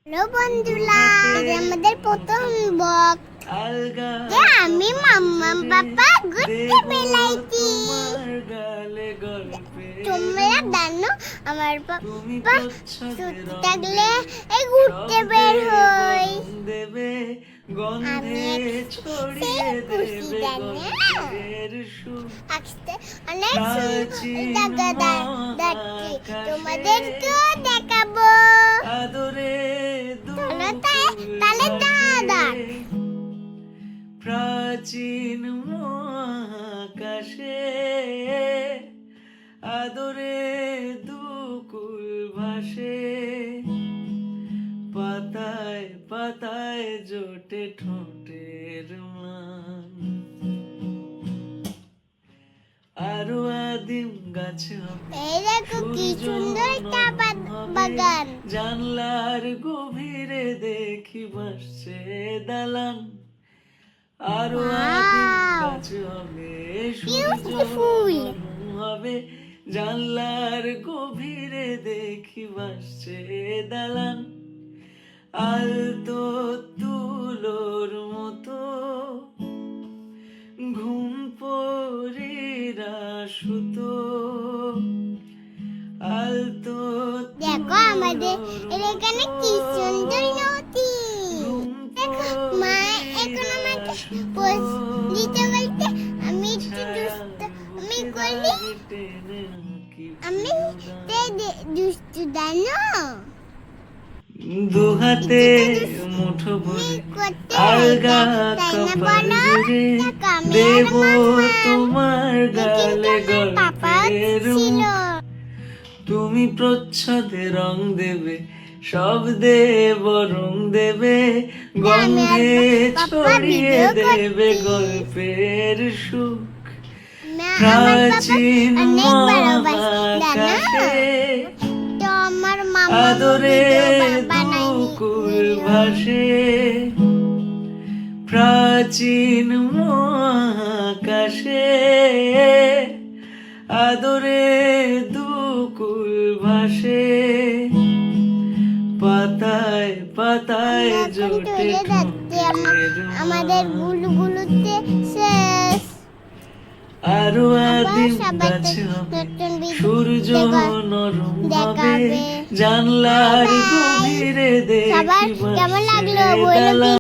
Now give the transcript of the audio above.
Hello বন্ধুরা, এটা আমাদের প্রথম ব্লগ। আমি মাম্মা পাপা ঘুরতে বেড়াইছি। তোমরা জানো আমার পাপা ছুটি থাকলে এই ঘুরতে বের হয়। আমি খুশি জানো, আজকে অনেক জায়গা যাচ্ছি, তোমাদেরকেও দেখাবো। তাহলে দাদা প্রাচীন মহাকাশে আদরে দুকুল ভাসে, পাতায় পাতায় জোটে ঠোঁটের মান। আরো আদিম গাছে এই দেখো কি সুন্দর চা বাগান। জানলার গভীরে দেখি ভাসছে দালান। আরো আদিম গাছে হবে ফুল হবে, জানলার গভীরে দেখি ভাসছে দালান। আলতো তুলোর মতো ঘুম পরীরা সুতো, আলতো দেখো আমাদের এখানে কি সুন্দর নদী। দেখো মা এখন আমাকে পোজ দিতে বলতে আমি একটু আমি করলি, আমি দুষ্টু জানো। দু হাতে মুঠো ভরে আলগা কপাল জুড়ে দেব তোমার গালে গল্পের রূপ। তুমি প্রচ্ছদে রং দেবে, শব্দে বরং দেবে, গন্ধে ছড়িয়ে দেবে গল্পের সুখ। প্রাচীন মহাকাশে আদরে দুকুল ভাসে, প্রাচীন মহাকাশে আদরে দুকুল ভাসে, পাতায় পাতায় জোটে আমাদের গুলগুলোতে শেষ। আরো আদিম গাছে হবে, সূর্য নরম হবে, জানলার গভীরে দেখি কেমন লাগলো ভাসছে দালান।